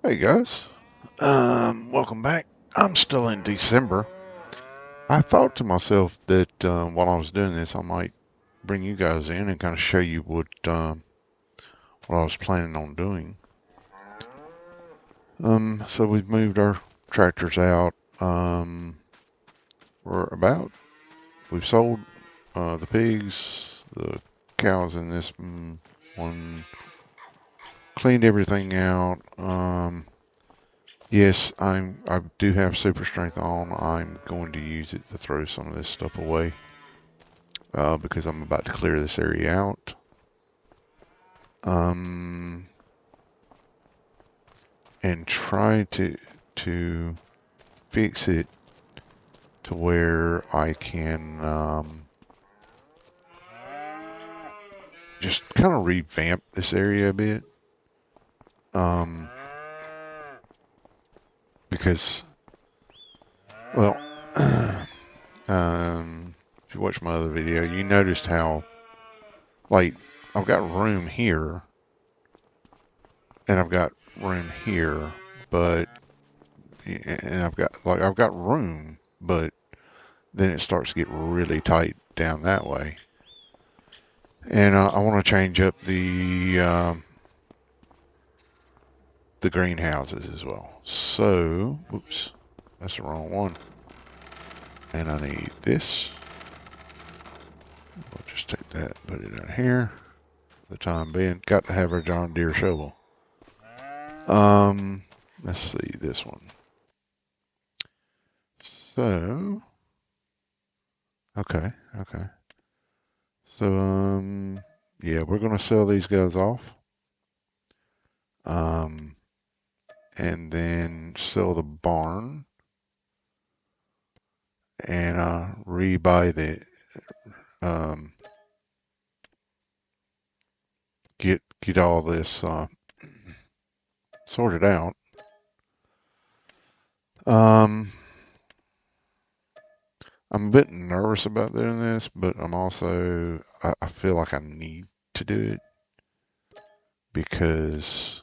Hey guys, welcome back. I'm still in December. I thought to myself that while I was doing this, I might bring you guys in and kind of show you what I was planning on doing. So we've moved our tractors out. We're about we've sold the pigs, the cows in this one, cleaned everything out. Yes, I do have super strength on. I'm going to use it to throw some of this stuff away because I'm about to clear this area out. Um, and try to fix it to where I can just kind of revamp this area a bit. Um, because well, if you watch my other video, you noticed how like I've got room here and I've got room here, but and I've got room, but then it starts to get really tight down that way. And I want to change up the greenhouses as well. So, oops, that's the wrong one. And I need this. We'll just take that, put it in here. For the time being, got to have our John Deere shovel. Let's see this one. So, okay. So, yeah, we're gonna sell these guys off. Um, and then sell the barn and rebuy the um, get all this sorted out. Um, I'm a bit nervous about doing this, but I'm also I feel like I need to do it because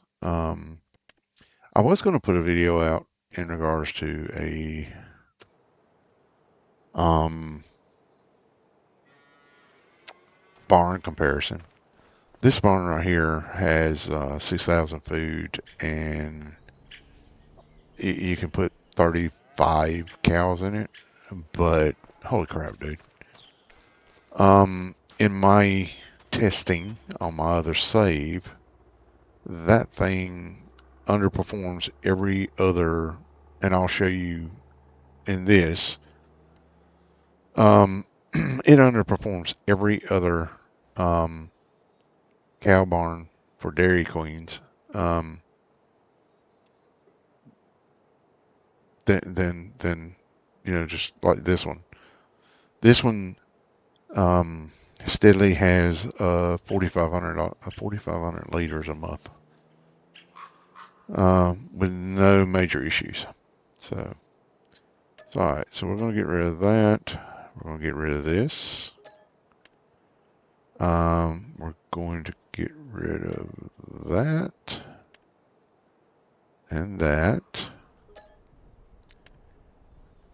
I was going to put a video out in regards to a um, barn comparison. This barn right here has 6,000 food, and you can put 35 cows in it. But holy crap, dude! In my testing on my other save, that thing underperforms every other, and I'll show you in this. It underperforms every other um, cow barn for Dairy Queens. Um, than just like this one. This one steadily has 4,500 liters a month with no major issues. So, all right. So we're going to get rid of that. We're going to get rid of this. We're going to get rid of that and that.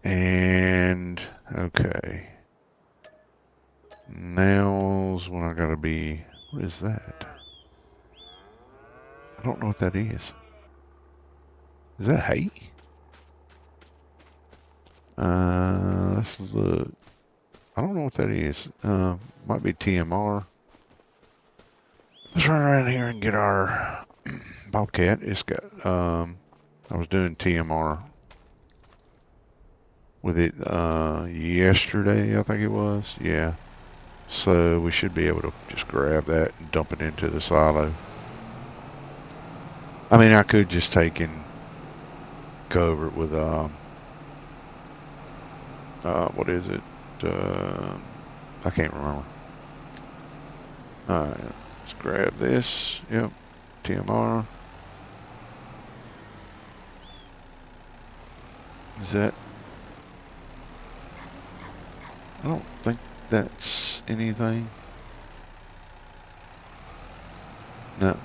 And okay. Now's when I gotta be. What is that? I don't know what that is. Is that hay? Let's look. I don't know what that is. Might be TMR. Let's run around here and get our Bobcat. It's got. I was doing TMR with it yesterday. I think it was. Yeah. So we should be able to just grab that and dump it into the silo. I mean, I could just take and go over it with what is it? I can't remember. Alright, let's grab this. Yep, TMR. Is that? I don't think that's anything. No.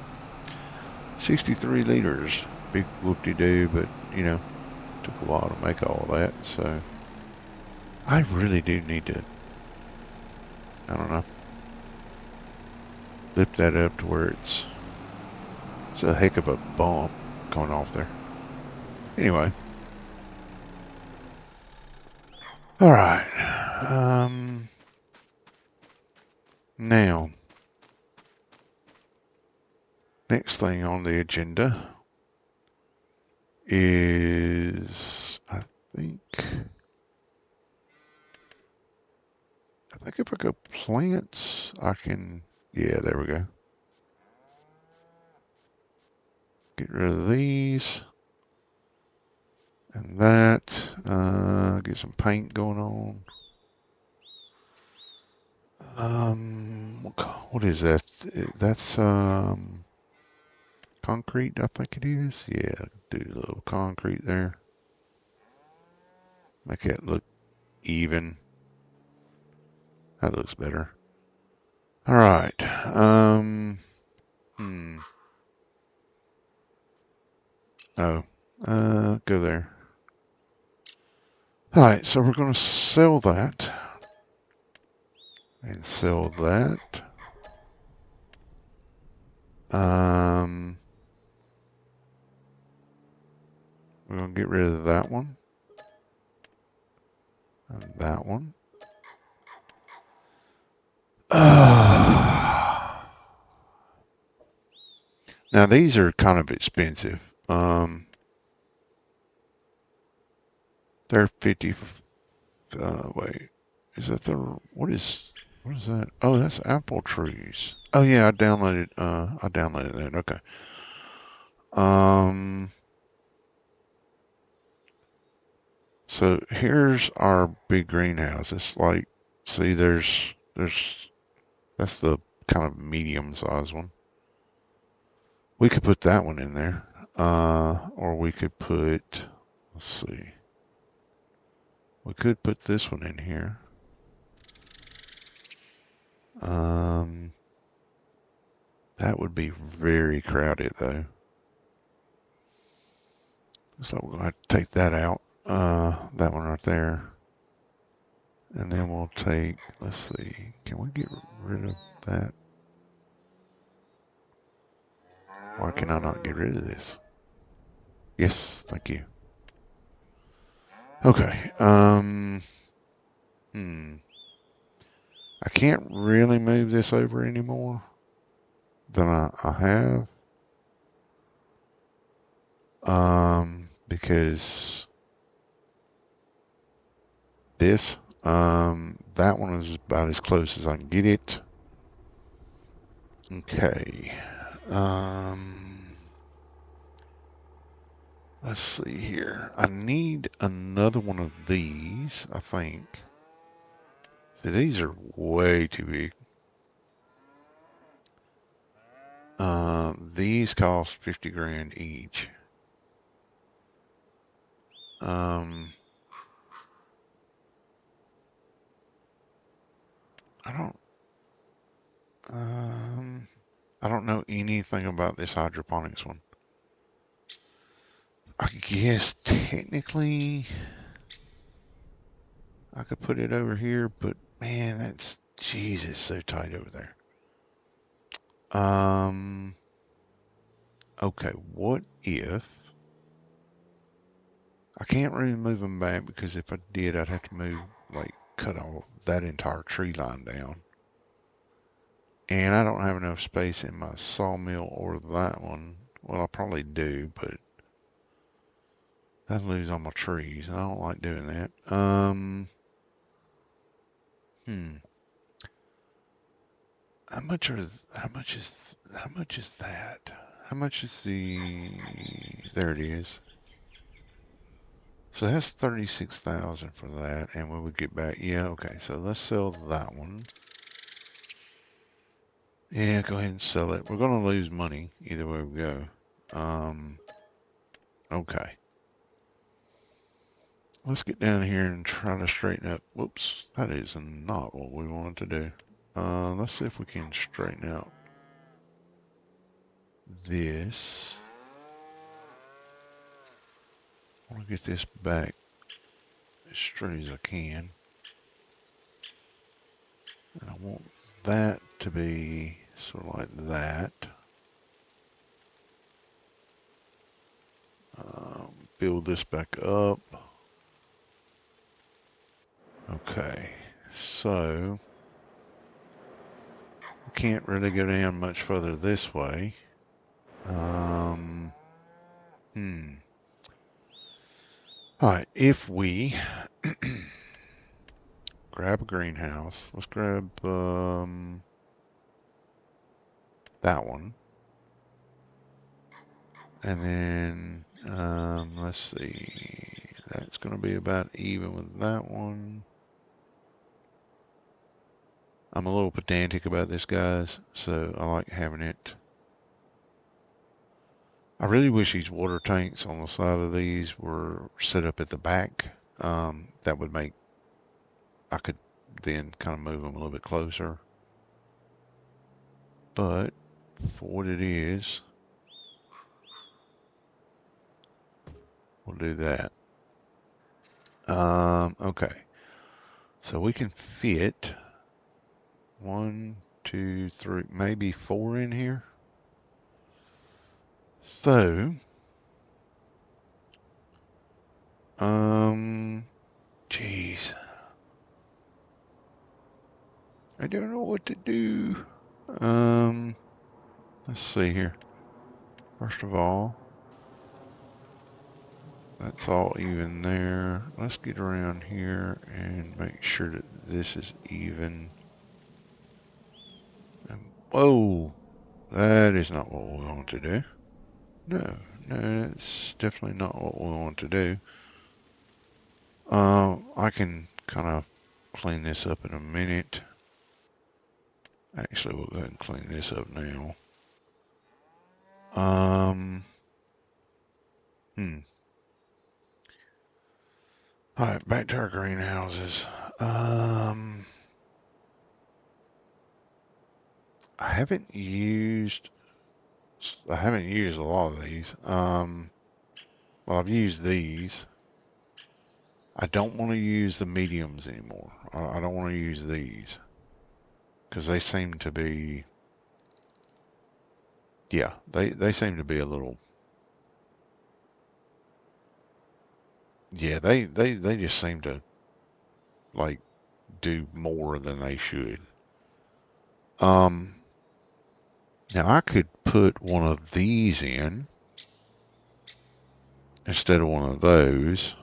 63 liters. big whoop-de-doo, but, you know, took a while to make all that, so I really do need to, I don't know, lift that up to where it's a heck of a bump coming off there. Anyway. All right. Now, next thing on the agenda is, I think if I go plants, I can, yeah, there we go. Get rid of these and that. Get some paint going on. What is that? That's concrete, I think it is. Yeah, do a little concrete there. Make it look even. That looks better. All right. Hmm. Oh. Go there. All right. So we're going to sell that and sell that. We're going to get rid of that one and that one. Now these are kind of expensive. They're 50. Wait, is that what is that? Oh, that's apple trees. Oh yeah, I downloaded that. Okay. So here's our big greenhouse. It's like, see, that's the kind of medium size one. We could put that one in there. Or we could put, let's see. We could put this one in here. That would be very crowded though. So we're going to have to take that out. That one right there. And then we'll take, let's see, can we get rid of that? Why can I not get rid of this? Yes, thank you. Okay. I can't really move this over anymore than I have. Because that one is about as close as I can get it. Okay. Let's see here. I need another one of these, I think. See, these are way too big. These cost 50 grand each. Um, I don't, I don't know anything about this hydroponics one. I guess technically I could put it over here, but man, jeez, it's so tight over there. Okay, what if, I can't really move them back because if I did, I'd have to move, like, cut all that entire tree line down. And I don't have enough space in my sawmill or that one. Well, I probably do, but I'd lose all my trees. I don't like doing that. How much is that? How much is there it is. So that's 36,000 for that, and we would get back, yeah, okay, so let's sell that one. Yeah, go ahead and sell it. We're gonna lose money either way we go. Okay. Let's get down here and try to straighten up. Whoops, that is not what we wanted to do. Let's see if we can straighten out this. I want to get this back as straight as I can. And I want that to be sort of like that. Build this back up. Okay, so we can't really go down much further this way. All right, if we grab a greenhouse, let's grab that one. And then, let's see, that's going to be about even with that one. I'm a little pedantic about this, guys, so I like having it. I really wish these water tanks on the side of these were set up at the back. That would make, I could then kind of move them a little bit closer. But for what it is, we'll do that. Okay. So we can fit 1, 2, 3, maybe 4 in here. So, geez. I don't know what to do. Let's see here. First of all, that's all even there. Let's get around here and make sure that this is even. Whoa, that is not what we want to do. No, that's definitely not what we want to do. I can kind of clean this up in a minute. Actually, we'll go ahead and clean this up now. All right, back to our greenhouses. I haven't used a lot of these. Well, I've used these. I don't want to use the mediums anymore. I don't want to use these because they seem to be, yeah, they seem to be a little, yeah, they just seem to like do more than they should. Now I could put one of these in instead of one of those.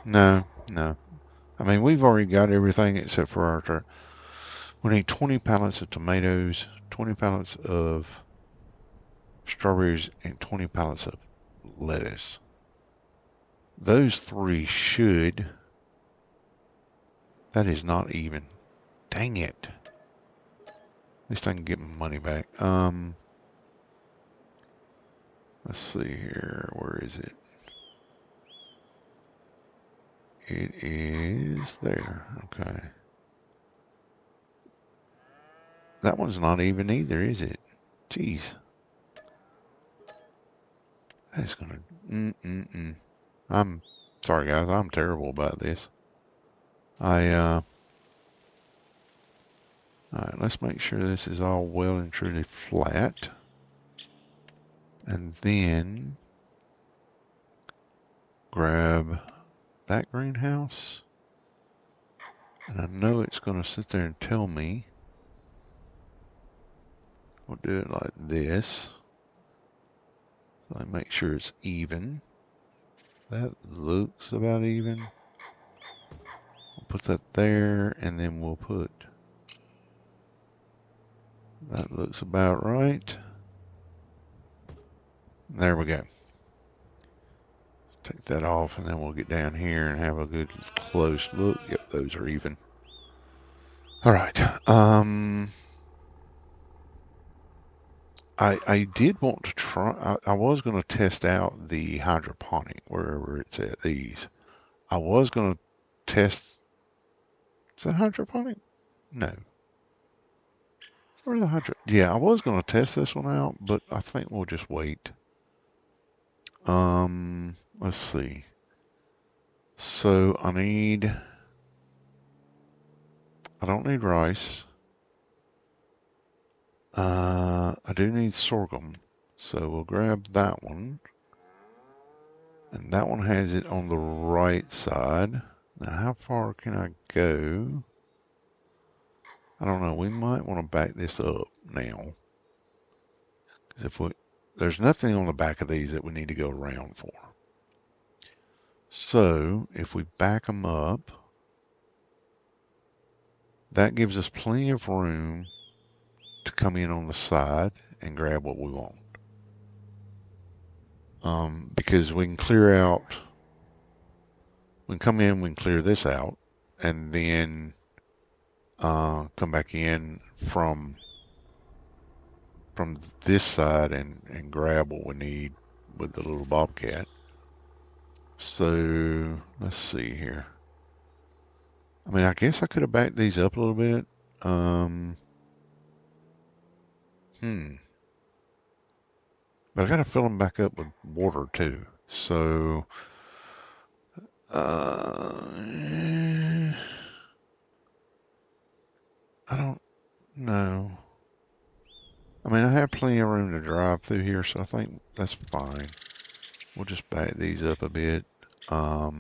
No. I mean, we've already got everything except for our. We need 20 pallets of tomatoes, 20 pallets of strawberries, and 20 pallets of lettuce. Those 3 should. That is not even. Dang it. At least I can get my money back. Let's see here. Where is it? It is there. Okay. That one's not even either, is it? Jeez. That's gonna. I'm sorry, guys. I'm terrible about this. Alright, let's make sure this is all well and truly flat. And then grab that greenhouse. And I know it's going to sit there and tell me. We'll do it like this. So I make sure it's even. That looks about even. We'll put that there, and then we'll put. That looks about right. There we go. Take that off, and then we'll get down here and have a good close look. Yep, those are even. All right. I did want to try. I was going to test out the hydroponic wherever it's at. These. I was going to test. Is that hydroponic? No. Where's the hydro? Yeah, I was going to test this one out, but I think we'll just wait. Let's see. So I don't need rice. I do need sorghum. So we'll grab that one. And that one has it on the right side. Now, how far can I go? I don't know. We might want to back this up now. Because there's nothing on the back of these that we need to go around for. So if we back them up, that gives us plenty of room to come in on the side and grab what we want. Because we can clear out, we can come in, we can clear this out, and then come back in from this side and grab what we need with the little bobcat. So let's see here. I mean, I guess I could have backed these up a little bit. Um, but I got to fill them back up with water too. So I don't know. I mean, I have plenty of room to drive through here, so I think that's fine. We'll just back these up a bit. I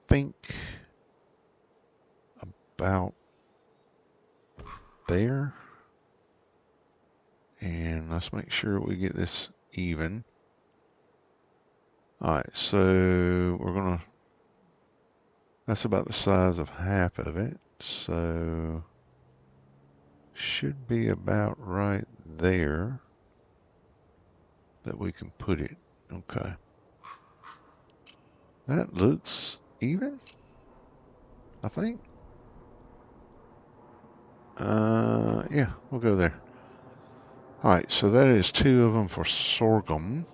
think about there. And let's make sure we get this even. All right, so that's about the size of half of it. So should be about right there that we can put it. Okay. That looks even, I think. Yeah, we'll go there. All right, so that is two of them for sorghum.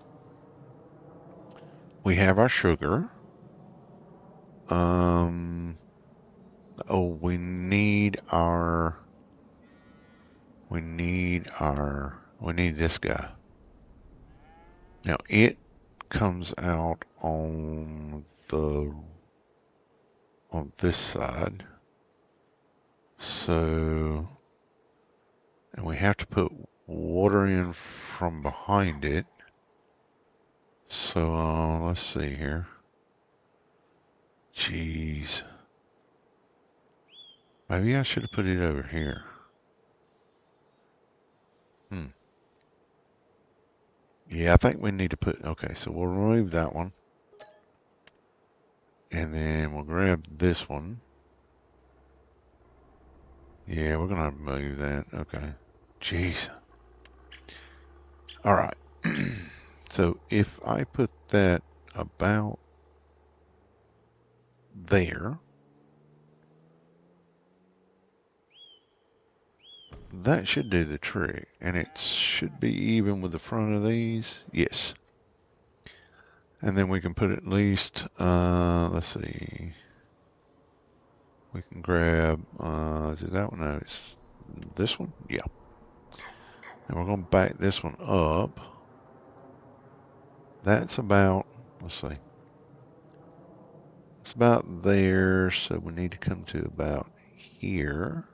We have our sugar. Um, oh, we need this guy. Now it comes out on this side. So, and we have to put water in from behind it. So, let's see here. Jeez. Maybe I should have put it over here. Yeah, I think we need to put, okay, so we'll remove that one. And then we'll grab this one. Yeah, we're going to move that. Okay. Jeez. All right. So if I put that about there, that should do the trick. And it should be even with the front of these. Yes. And then we can put at least, let's see. We can grab, is it that one? No, it's this one? Yeah. And we're going to back this one up. That's about, let's see. It's about there, so we need to come to about here.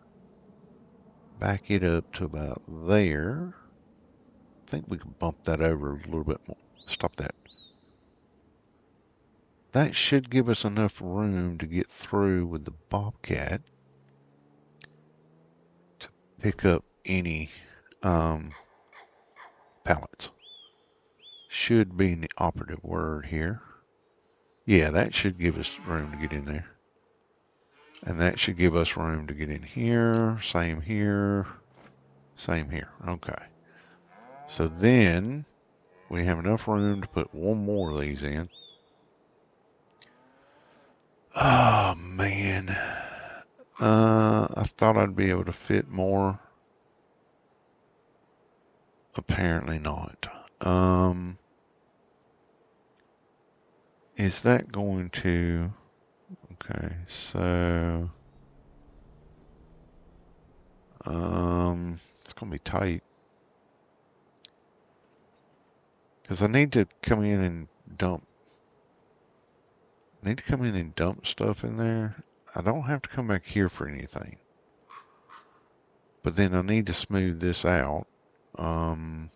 Back it up to about there. I think we can bump that over a little bit more. Stop that. That should give us enough room to get through with the bobcat to pick up any pallets. Should be the operative word here. Yeah, that should give us room to get in there. And that should give us room to get in here. Same here. Same here. Okay. So then we have enough room to put one more of these in. Oh, man. I thought I'd be able to fit more. Apparently not. Is that going to... Okay, so... It's gonna be tight because I need to come in and dump. Need to come in and dump stuff in there. I don't have to come back here for anything, but then I need to smooth this out. Um,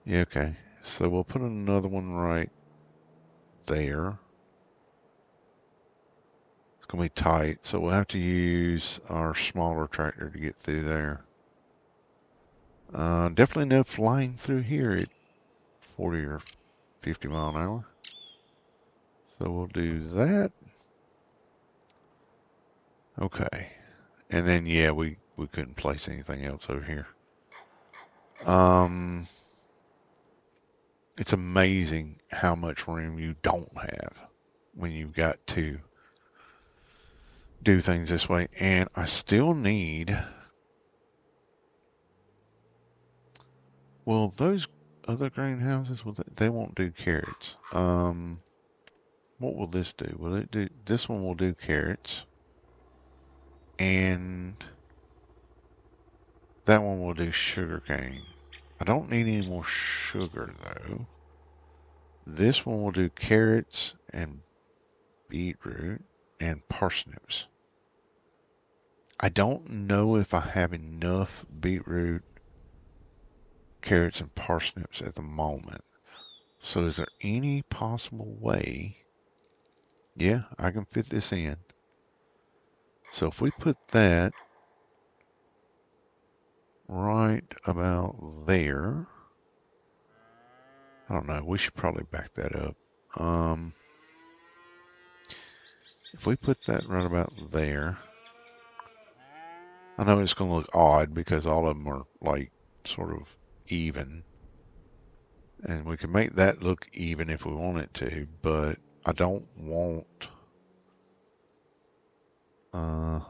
yeah, okay. So we'll put another one right there. It's gonna be tight, so we'll have to use our smaller tractor to get through there. Definitely no flying through here at 40 or 50 mile an hour. So we'll do that. Okay. And then, yeah, we couldn't place anything else over here. It's amazing how much room you don't have when you've got to do things this way. And I still need, well, those other greenhouses, well, they won't do carrots. What will this do? Will it do, this one will do carrots. And that one will do sugarcane. I don't need any more sugar though. This one will do carrots and beetroot and parsnips. I don't know if I have enough beetroot, carrots, and parsnips at the moment. So is there any possible way? Yeah, I can fit this in. So if we put that right about there, I don't know, we should probably back that up. If we put that right about there, I know it's going to look odd because all of them are like sort of even. And we can make that look even if we want it to, but I don't want, uh,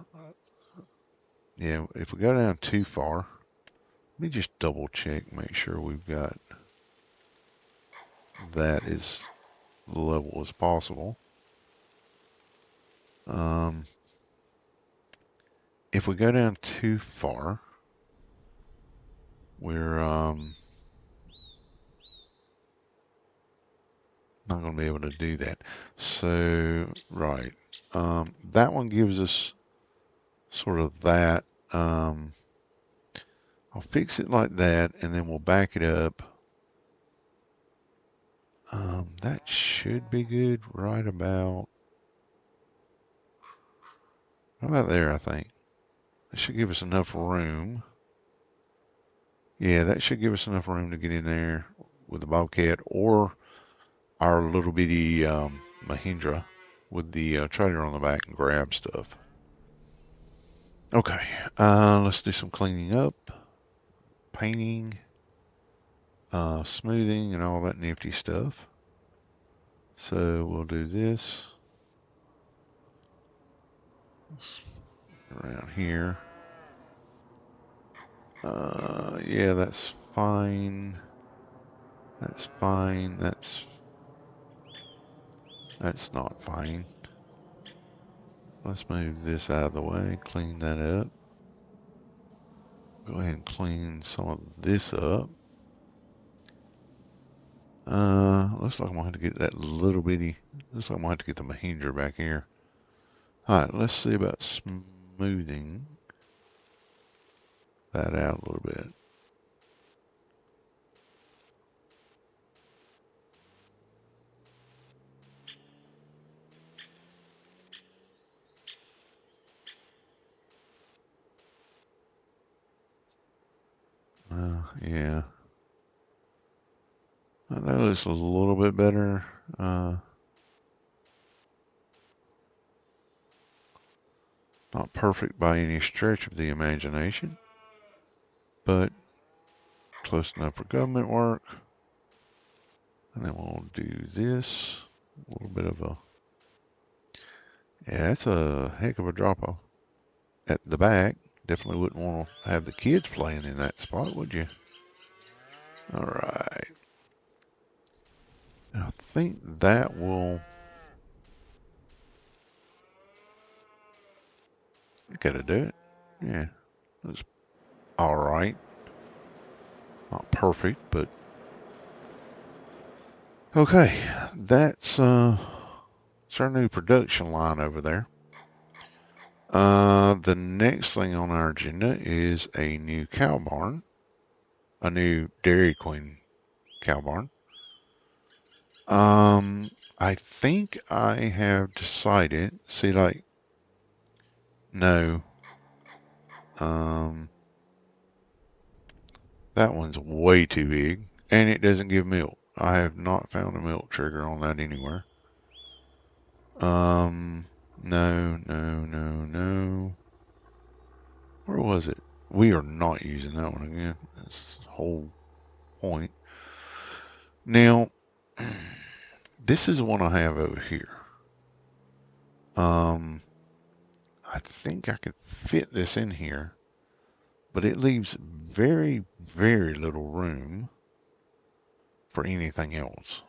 yeah, if we go down too far, let me just double check, make sure we've got that as level as possible. If we go down too far, we're not going to be able to do that. So, right, that one gives us sort of that. I'll fix it like that, and then we'll back it up. That should be good right about there, I think. That should give us enough room. Yeah, that should give us enough room to get in there with the Bobcat or our little bitty Mahindra with the trailer on the back and grab stuff. Okay, let's do some cleaning up, painting, smoothing, and all that nifty stuff. So we'll do this around here. Yeah, that's fine. That's fine. That's not fine. Let's move this out of the way, clean that up. Go ahead and clean some of this up. Looks like I'm gonna have to get that little bitty, looks like I'm gonna have to get the Mahindra back here. Alright, let's see about smoothing that out a little bit. Yeah. I know it's a little bit better. Not perfect by any stretch of the imagination, but close enough for government work. And then we'll do this. A little bit of a, yeah, that's a heck of a drop off at the back. Definitely wouldn't want to have the kids playing in that spot, would you? All right. I think that will Gotta do it. Yeah, it's all right. Not perfect, but okay. It's our new production line over there. The next thing on our agenda is a new cow barn, a new Dairy Queen cow barn. I think I have decided. See, like, no, um, that one's way too big, and it doesn't give milk. I have not found a milk trigger on that anywhere. No, no, no, no. Where was it? We are not using that one again. That's the whole point. Now, this is the one I have over here. Um, I think I could fit this in here, but it leaves very, very little room for anything else.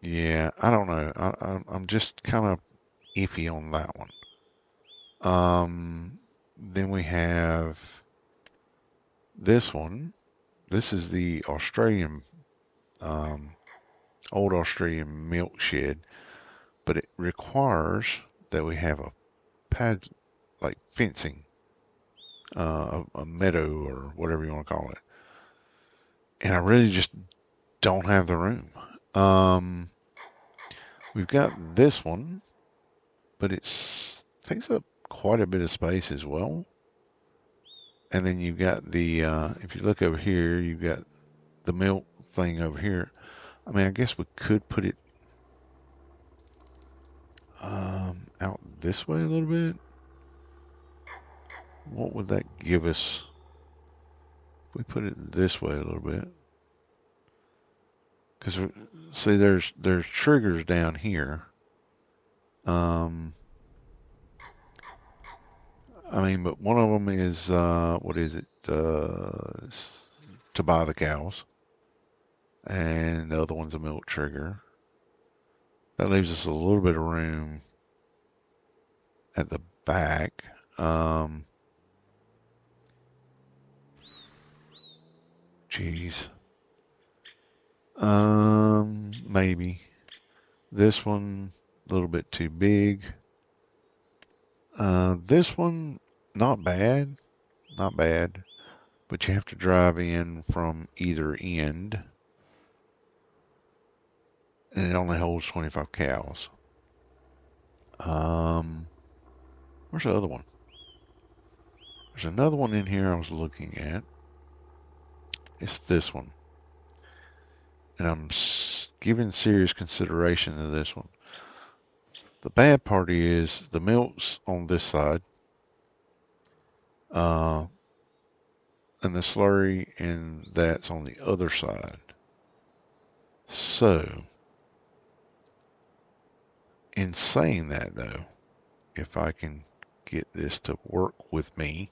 Yeah, I don't know. I'm just kind of iffy on that one. Then we have this one. This is the Australian, um, old Australian milk shed, but it requires that we have a pad, like fencing, a meadow or whatever you want to call it. And I really just don't have the room. Um, we've got this one, but it takes up quite a bit of space as well. And then you've got if you look over here, you've got the milk thing over here. I mean, I guess we could put it out this way a little bit. What would that give us if we put it this way a little bit? Because see, there's triggers down here. Um, I mean, but one of them is what is it? To buy the cows, and the other one's a milk trigger. That leaves us a little bit of room at the back. Geez. Maybe this one a little bit too big. This one not bad, not bad, but you have to drive in from either end, and it only holds 25 cows. Um, where's the other one? There's another one in here I was looking at. It's this one. And I'm giving serious consideration to this one. The bad part is the milk's on this side, uh, and the slurry and that's on the other side. So, in saying that though, if I can get this to work with me,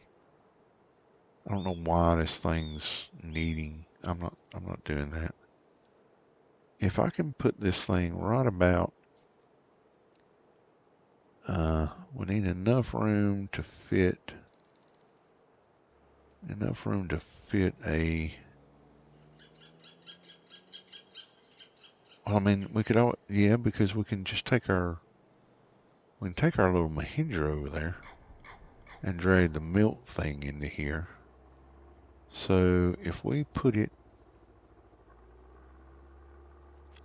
I don't know why this thing's needing. I'm not doing that. If I can put this thing right about, we need enough room to fit a. Well, I mean, we could yeah, because we can take our little Mahindra over there and drag the milk thing into here. So if we put it,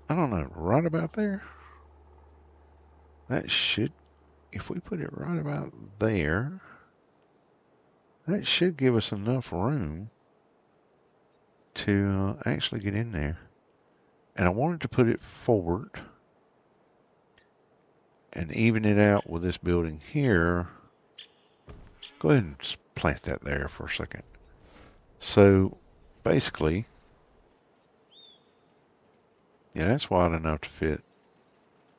I don't know, right about there, that should, if we put it right about there, that should give us enough room to actually get in there. And I wanted to put it forward and even it out with this building here. Go ahead and plant that there for a second. So basically, yeah, that's wide enough to fit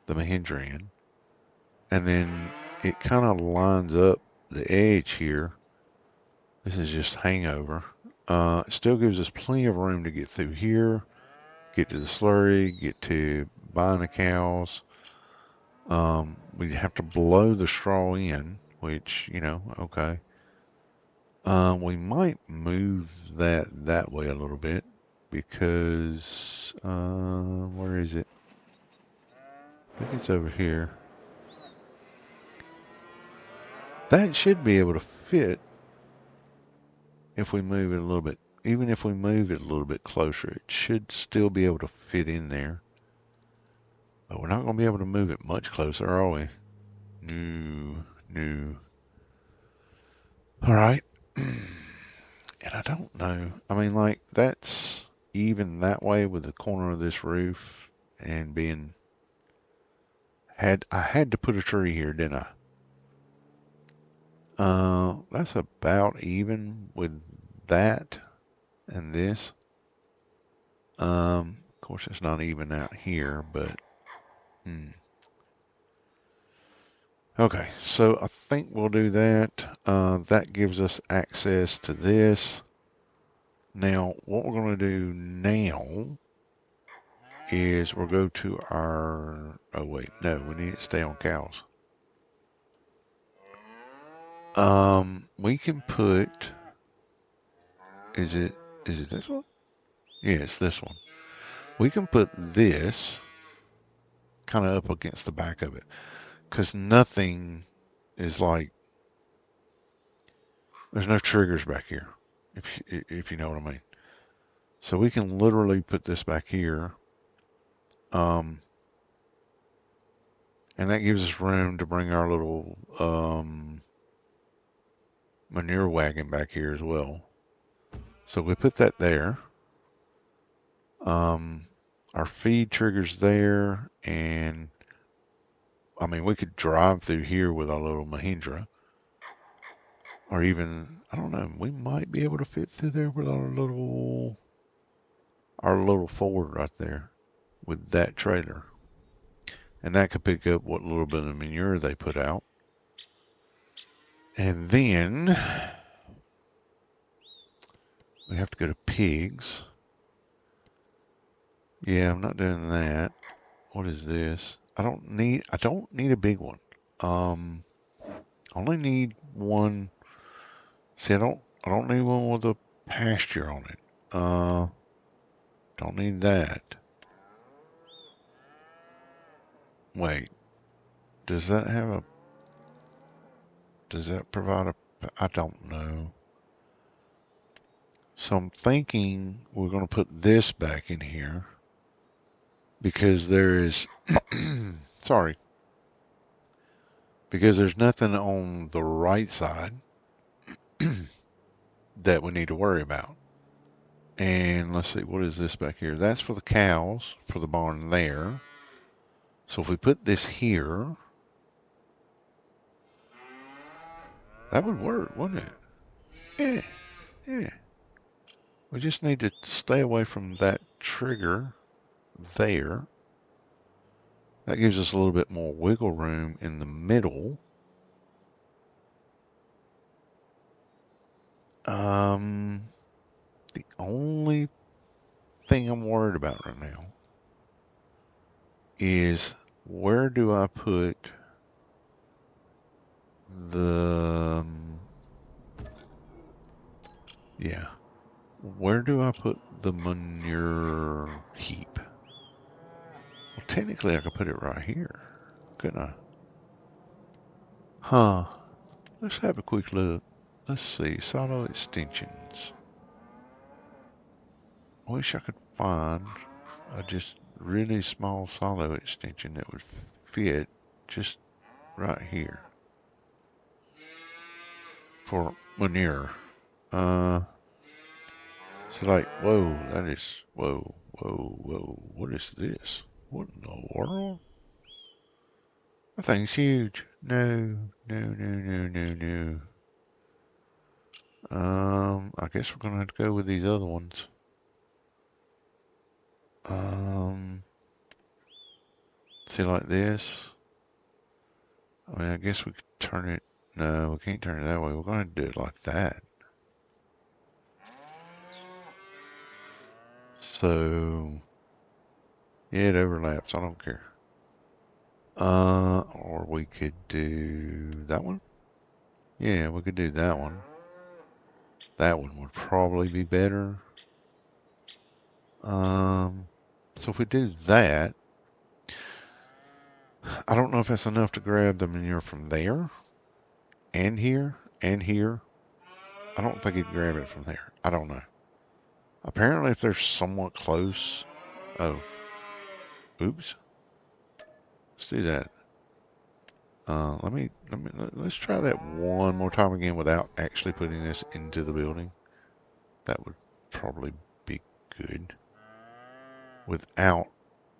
the Mahindra in. And then it kind of lines up the edge here. This is just hangover. It still gives us plenty of room to get through here, get to the slurry, get to buying the cows. We have to blow the straw in, which, you know, okay. We might move that way a little bit because, where is it? I think it's over here. That should be able to fit if we move it a little bit. Even if we move it a little bit closer, it should still be able to fit in there. But we're not going to be able to move it much closer, are we? No, no. All right. And I don't know. I mean, like, that's even that way with the corner of this roof and being I had to put a tree here, didn't I? That's about even with that and this. Of course, it's not even out here, but okay. So I think we'll do that. That gives us access to this. Now, what we're going to do now is we'll go to our. Oh wait, no, we need to stay on cows. We can put. Is it? Is it this one? Yeah, it's this one. We can put this kind of up against the back of it because nothing is like there's no triggers back here if you know what I mean. So we can literally put this back here, um, and that gives us room to bring our little manure wagon back here as well. So we put that there. Um, our feed triggers there, and I mean we could drive through here with our little Mahindra. Or even, I don't know, we might be able to fit through there with our little Ford right there with that trailer. And that could pick up what little bit of manure they put out. And then we have to go to pigs. Yeah, I'm not doing that. What is this? I don't need a big one. I only need one. See, I don't need one with a pasture on it. Don't need that. Wait, does that have a does that provide a I don't know. So I'm thinking we're going to put this back in here because there is sorry, because there's nothing on the right side that we need to worry about. And let's see, what is this back here? That's for the cows, for the barn there. So if we put this here, that would work, wouldn't it? Yeah, yeah. We just need to stay away from that trigger there. That gives us a little bit more wiggle room in the middle. The only thing I'm worried about right now is where do I put the, yeah, where do I put the manure heap? Well, technically I could put it right here, couldn't I? Huh, let's have a quick look. Let's see, silo extensions. I wish I could find a just really small silo extension that would fit just right here for manure. Uh, so like, whoa, that is, whoa, whoa, whoa, what is this? What in the world? That thing's huge. No, no, no, no, no, no. I guess we're gonna have to go with these other ones. Um, see like this. I mean, I guess we could turn it. No, we can't turn it that way. We're gonna do it like that. So, yeah, it overlaps. I don't care. Or we could do that one. Yeah, we could do that one. That one would probably be better. So if we do that, I don't know if that's enough to grab the manure from there and here and here. I don't think it'd grab it from there. I don't know. Apparently, if they're somewhat close. Oh, oops. Let's do that. Let's try that one more time again without actually putting this into the building. That would probably be good. Without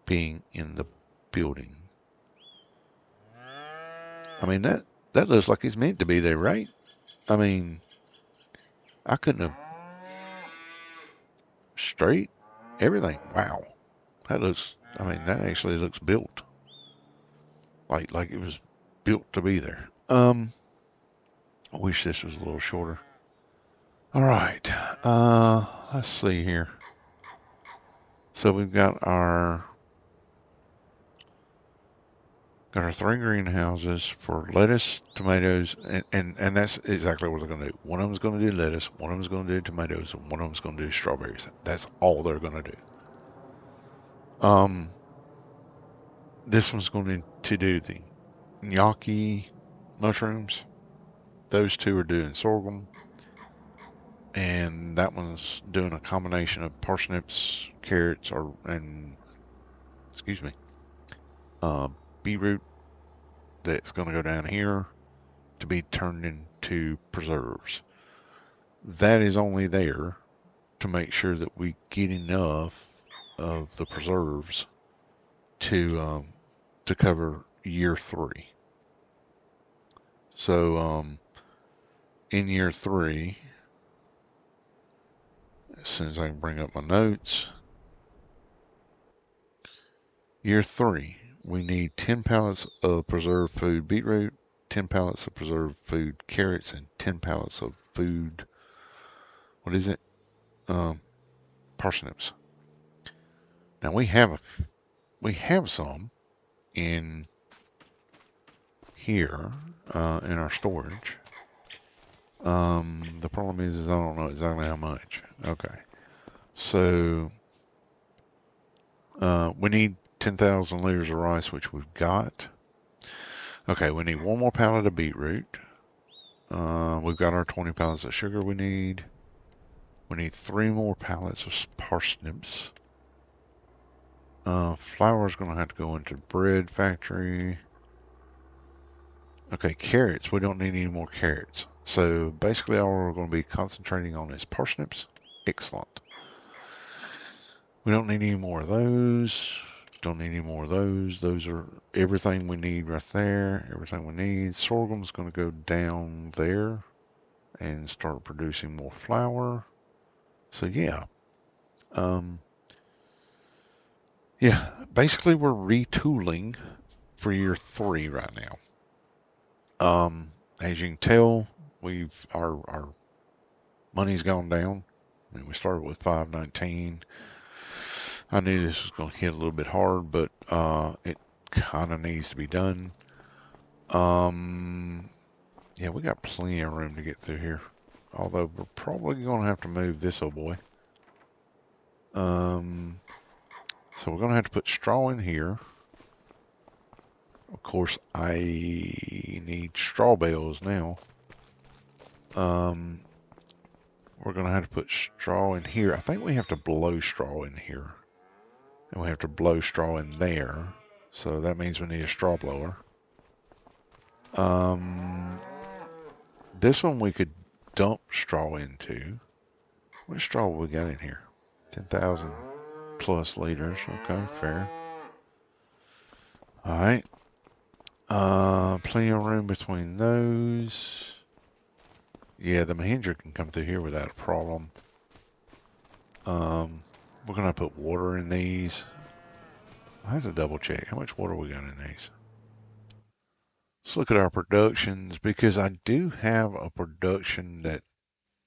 being in the building. I mean, that looks like it's meant to be there, right? I mean, I couldn't have straight everything. Wow. That looks, I mean, that actually looks built. Like it was built to be there. I wish this was a little shorter. All right. Let's see here. So we've got our three greenhouses for lettuce, tomatoes, and that's exactly what they're going to do. One of them's going to do lettuce, one of them's going to do tomatoes, and one of them's going to do strawberries. That's all they're going to do. This one's going to do the gnocchi mushrooms. Those two are doing sorghum, and that one's doing a combination of parsnips, carrots, and excuse me, uh, beetroot. That's going to go down here to be turned into preserves. That is only there to make sure that we get enough of the preserves to cover year 3. So in year 3, as soon as I can bring up my notes, year 3, we need 10 pallets of preserved food beetroot, 10 pallets of preserved food carrots, and 10 pallets of food, what is it? Parsnips. Now we have some in here in our storage. The problem is I don't know exactly how much. Okay, so we need 10,000 liters of rice, which we've got. Okay, we need one more pallet of beetroot. We've got our 20 pallets of sugar we need. We need 3 more pallets of parsnips. Flour is going to have to go into bread factory. Okay, carrots. We don't need any more carrots. So basically all we're going to be concentrating on is parsnips. Excellent. We don't need any more of those. Don't need any more of those. Those are everything we need right there. Everything we need. Sorghum's going to go down there and start producing more flour. So yeah. Yeah, basically we're retooling for year 3 right now. As you can tell, our money's gone down. I mean, we started with 519. I knew this was going to hit a little bit hard, but it kind of needs to be done. Yeah, we got plenty of room to get through here. Although we're probably going to have to move this old boy. So we're going to have to put straw in here. Of course, I need straw bales now. We're going to have to put straw in here. I think we have to blow straw in here. And we have to blow straw in there. So that means we need a straw blower. This one we could dump straw into. What straw we got in here? 10,000 plus liters. Okay, fair. All right. Plenty of room between those. Yeah, the Mahindra can come through here without a problem. We're going to put water in these. I have to double check how much water we got in these. Let's look at our productions because I do have a production that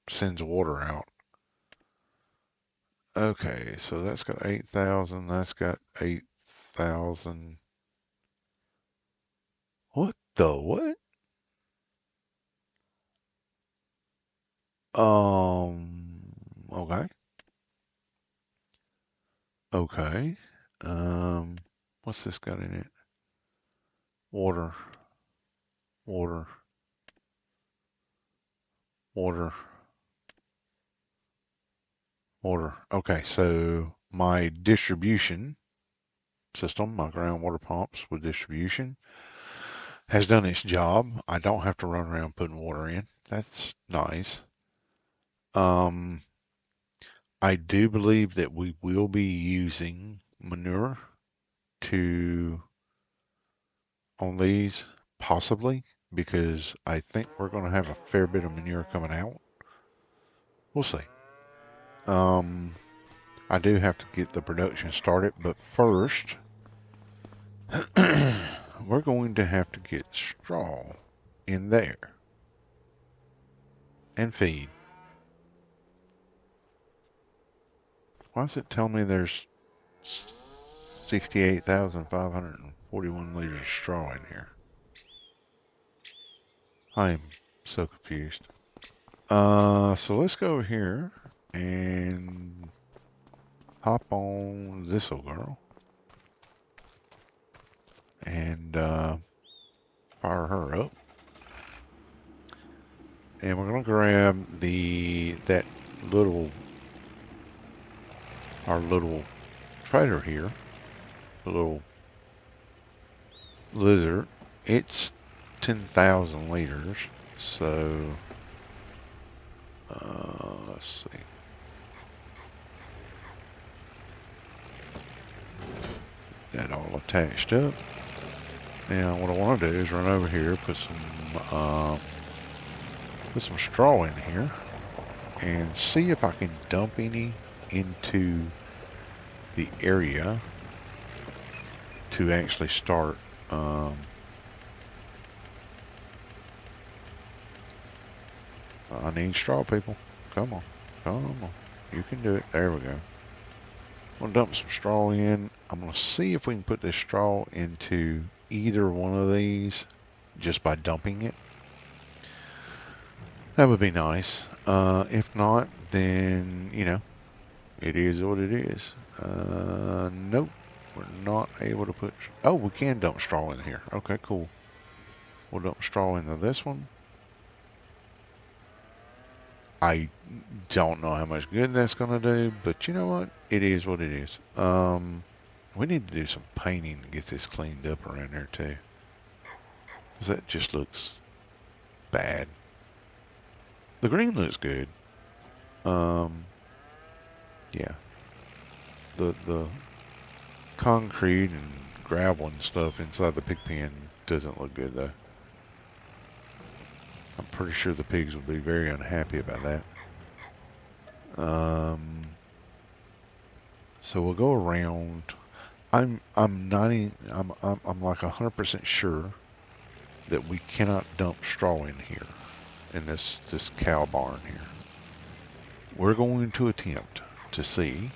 sends water out. Okay, so that's got 8,000. That's got 8,000. The what? Okay. Okay. What's this got in it? Water, water, water, water. Okay, so my distribution system, my groundwater pumps with distribution, has done its job. I don't have to run around putting water in. That's nice. Um, I do believe that we will be using manure to on these, possibly, because I think we're going to have a fair bit of manure coming out. We'll see. Um, I do have to get the production started, but first, we're going to have to get straw in there and feed. Why does it tell me there's 68,541 liters of straw in here? I am so confused. So let's go over here and hop on this old girl and fire her up. And we're gonna grab our little trailer here, the little lizard. It's 10,000 liters. So let's see. That all attached up. Now what I want to do is run over here, put some straw in here, and see if I can dump any into the area to actually start. I need straw, people. Come on, come on. You can do it. There we go. I'm gonna dump some straw in. I'm gonna see if we can put this straw into either one of these just by dumping it. That would be nice. If not, then, it is what it is. Nope. We're not able to put... Oh, we can dump straw in here. Okay, cool. We'll dump straw into this one. I don't know how much good that's going to do, but you know what? It is what it is. We need to do some painting to get this cleaned up around there, too. Because that just looks bad. The green looks good. Yeah. The concrete and gravel and stuff inside the pig pen doesn't look good, though. I'm pretty sure the pigs will be very unhappy about that. So we'll go around. I'm like 100% sure that we cannot dump straw in here, in this cow barn here. We're going to attempt to see,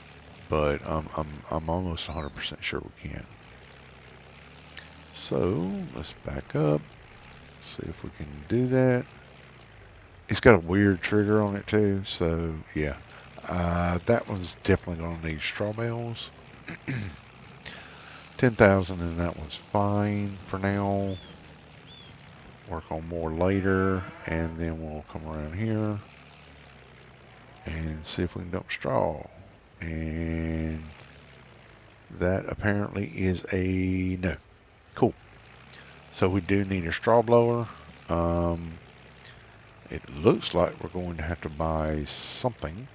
but I'm almost 100% sure we can. So let's back up, see if we can do that. It's got a weird trigger on it too, so yeah. That one's definitely going to need straw bales. 10,000 and that one's fine for now. Work on more later, and then we'll come around here and see if we can dump straw. And that apparently is a no. Cool. So we do need a straw blower. It looks like we're going to have to buy something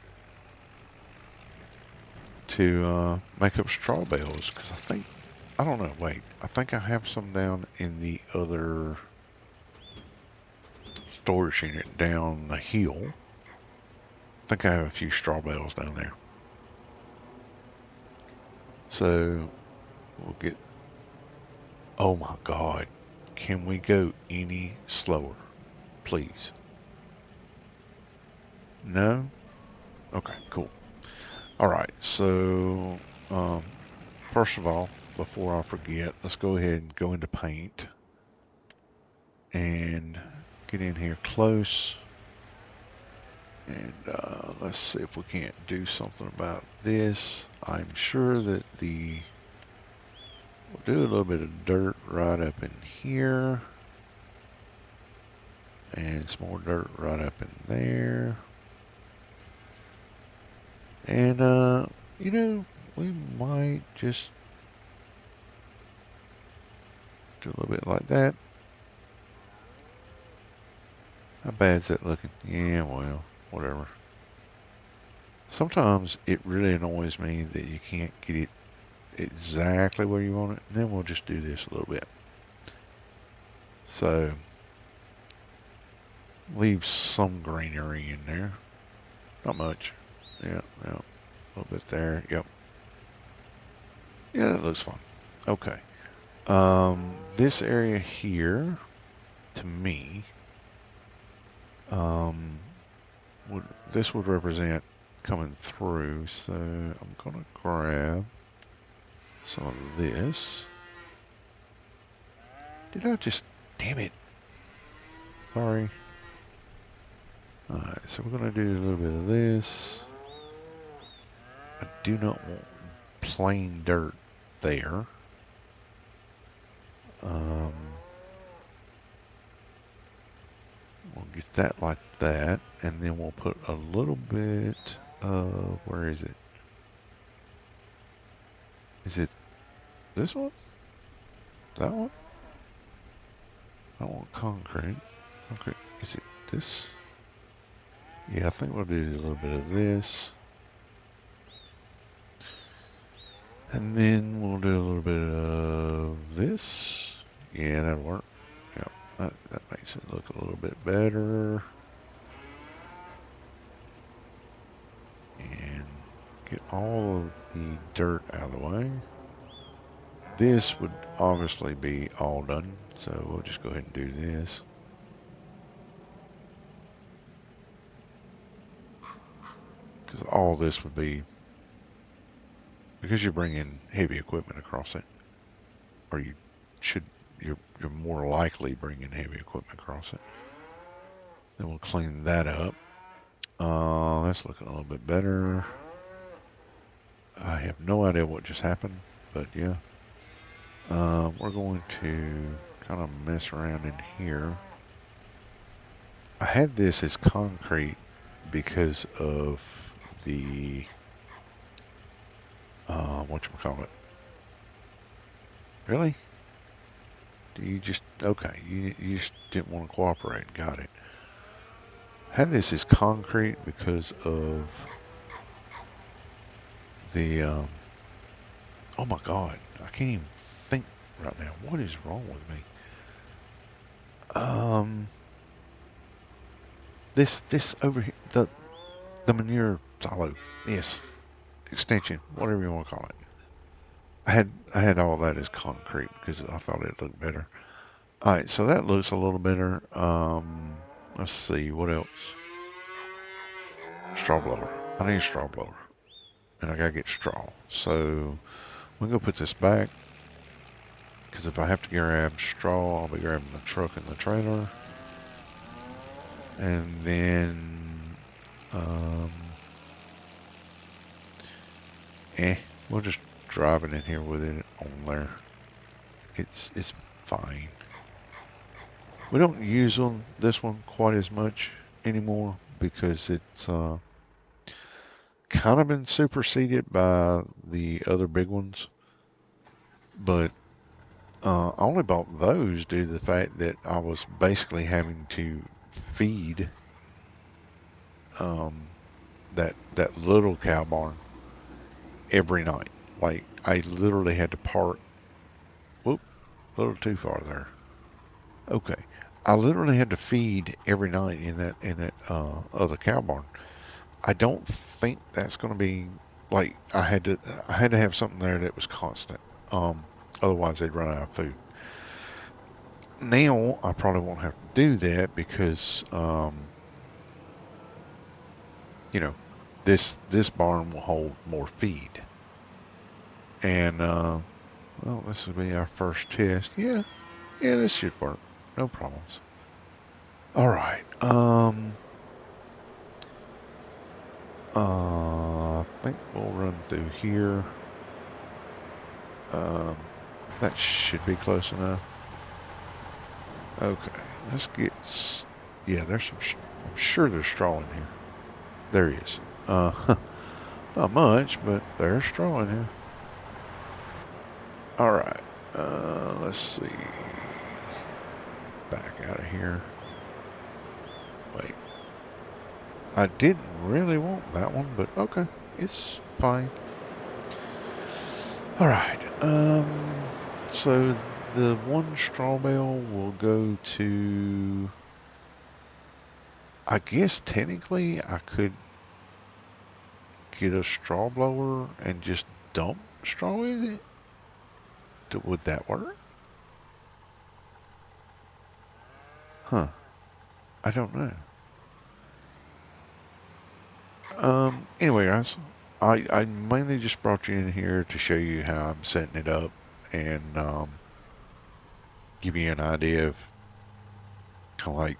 to make up straw bales, because I don't know, wait, I think I have some down in the other storage unit down the hill. I think I have a few straw bales down there. So we'll get, oh my God, can we go any slower, please? No? Okay, cool. All right, so first of all, before I forget, let's go ahead and go into paint. and get in here close. And let's see if we can't do something about this. I'm sure that we'll do a little bit of dirt right up in here. And some more dirt right up in there. And, you know, we might just do a little bit like that. How bad is that looking? Yeah, well, whatever. Sometimes it really annoys me that you can't get it exactly where you want it. And then we'll just do this a little bit. So, leave some greenery in there. Not much. Yeah, yeah. A little bit there. Yep. Yeah, that looks fun. Okay. This area here, to me, this would represent coming through. So I'm gonna grab some of this. Did I just? Damn it! Sorry. All right. So we're gonna do a little bit of this. I do not want plain dirt there. We'll get that like that, and then we'll put a little bit of, where is it? Is it this one? That one? I want concrete. Okay, is it this? Yeah, I think we'll do a little bit of this. And then we'll do a little bit of this. Yeah, that'll work. Yep, that makes it look a little bit better. And get all of the dirt out of the way. This would obviously be all done, so we'll just go ahead and do this. Because all this would be, because you're bringing heavy equipment across it, or you're more likely bringing heavy equipment across it. Then we'll clean that up. That's looking a little bit better. I have no idea what just happened, but yeah. We're going to kind of mess around in here. I had this as concrete because of the whatchamacallit. Really? Do you just, okay, you just didn't want to cooperate. Got it. I had this as concrete because of the, oh my God, I can't even think right now. What is wrong with me? This over here, the manure silo, yes, extension, whatever you want to call it. I had all that as concrete because I thought it looked better. All right, so that looks a little better. Let's see, what else? Straw blower. I need a straw blower, and I gotta get straw. So we're gonna put this back because if I have to grab straw, I'll be grabbing the truck and the trailer, and then we'll just drive it in here with it on there. It's fine. We don't use this one quite as much anymore because it's kind of been superseded by the other big ones. But I only bought those due to the fact that I was basically having to feed that little cow barn every night. Like I literally had to park. Whoop, a little too far there. Okay, I literally had to feed every night in that other cow barn. I don't think that's going to be like I had to have something there that was constant. Otherwise they'd run out of food. Now I probably won't have to do that because you know this barn will hold more feed. And well, this will be our first test. Yeah, this should work. no problems. All right. I think we'll run through here. Um, that should be close enough. Okay, let's get. Yeah, there's some. I'm sure there's straw in here. There he is. Not much, but there's straw in here. All right. Let's see. Back out of here. Wait. I didn't really want that one, but okay, it's fine. All right. So the one straw bale will go to. I guess technically I could get a straw blower and just dump straw with it. Would that work? Huh. I don't know. Anyway, guys, I mainly just brought you in here to show you how I'm setting it up and give you an idea of kind of like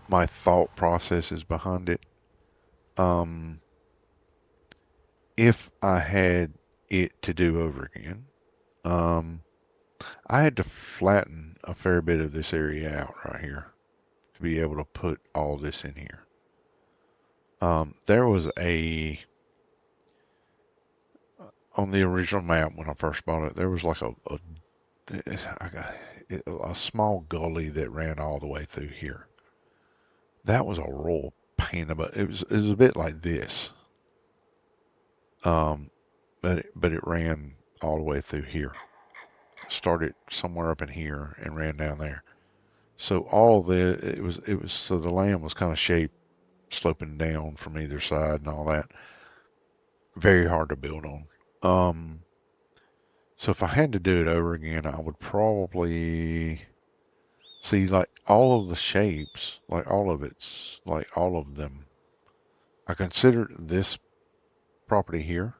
my thought processes behind it. Um, if I had it to do over again, um, I had to flatten a fair bit of this area out right here to be able to put all this in here. There was on the original map when I first bought it, there was like a small gully that ran all the way through here. That was a real pain in the butt. It was a bit like this, um, but it ran all the way through here. Started somewhere up in here and ran down there. So all the it was so the land was kind of shaped sloping down from either side and all that. Very hard to build on. Um, so if I had to do it over again, I would probably see like all of the shapes, like all of them. I considered this property here.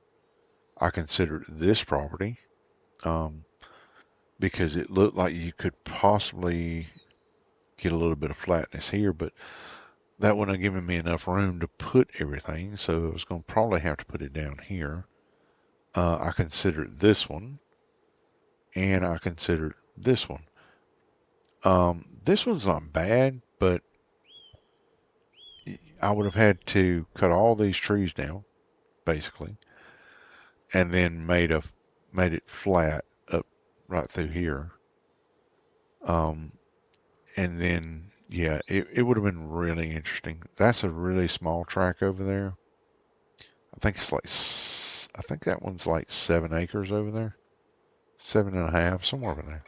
I considered this property um, because it looked like you could possibly get a little bit of flatness here, but that wouldn't have given me enough room to put everything, so I was going to probably have to put it down here. I considered this one, and I considered this one. This one's not bad, but I would have had to cut all these trees down, basically, and then made it flat up right through here. Um, and then yeah, it would have been really interesting. That's a really small track over there. I think it's like I think that one's like 7 acres over there, 7.5, somewhere over there.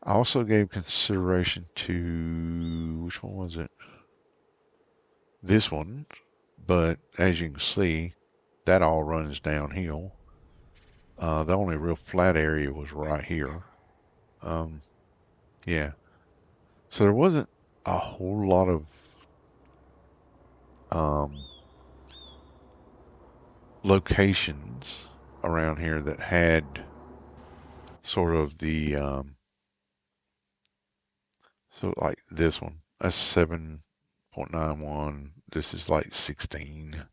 I also gave consideration to which one was it? This one, but as you can see, that all runs downhill. The only real flat area was right here. Um, yeah, so there wasn't a whole lot of um, locations around here that had sort of the so like this one, that's 7.91. This is like 16.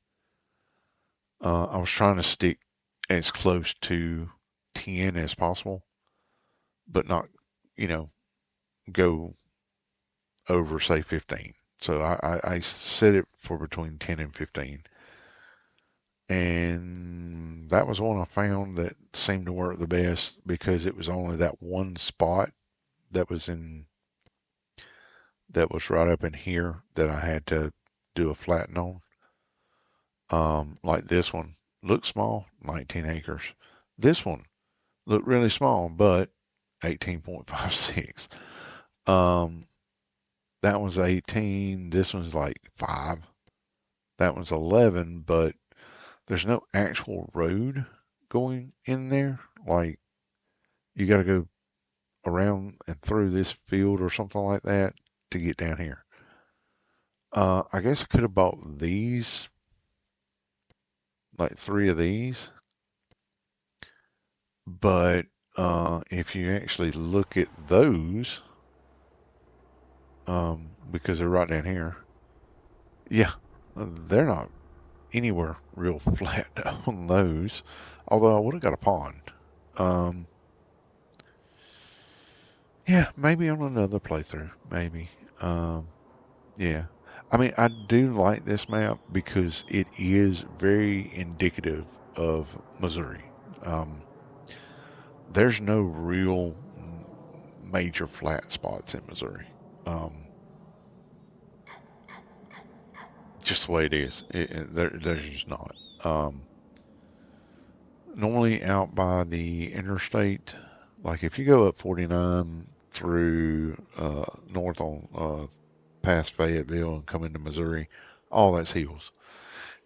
I was trying to stick as close to 10 as possible, but not, you know, go over, say, 15. So I set it for between 10 and 15. And that was one I found that seemed to work the best because it was only that one spot that was in, that was right up in here that I had to do a flatten on. Like this one looked small, 19 acres. This one looked really small, but 18.56. Um, that one's 18. This one's like 5. That one's 11, but there's no actual road going in there. Like you got to go around and through this field or something like that to get down here. I guess I could have bought these, like 3 of these, but if you actually look at those, because they're right down here. Yeah, they're not anywhere real flat on those. Although I would have got a pond. Um, yeah, maybe on another playthrough. Maybe. Um, yeah. I mean, I do like this map because it is very indicative of Missouri. Um, there's no real major flat spots in Missouri. Um, just the way it is. There's just not. Um, normally out by the interstate, like if you go up 49 through north on past Fayetteville and come into Missouri, all that's hills.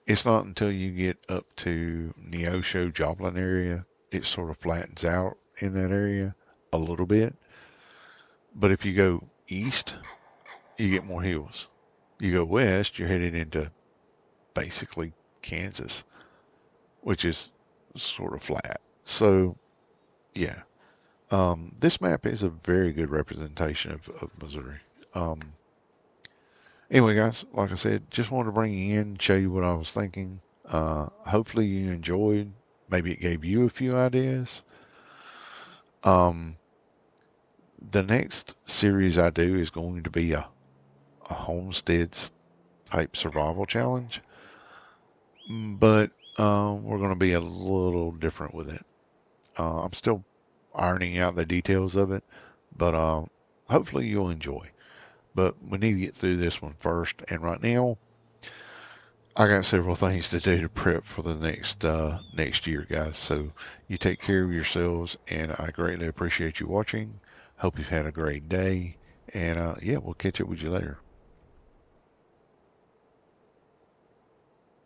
It's not until you get up to Neosho Joplin area, it sort of flattens out in that area a little bit. But if you go east, you get more hills. You go west, you're headed into basically Kansas, which is sort of flat. So, yeah, this map is a very good representation of Missouri. Um, anyway, guys, like I said, just wanted to bring you in, show you what I was thinking. Hopefully, you enjoyed. Maybe it gave you a few ideas. Um, the next series I do is going to be a homesteads type survival challenge, but we're going to be a little different with it. I'm still ironing out the details of it, but hopefully you'll enjoy. But we need to get through this one first. And right now, I got several things to do to prep for the next year, guys. So you take care of yourselves, and I greatly appreciate you watching. Hope you've had a great day, and yeah, we'll catch up with you later.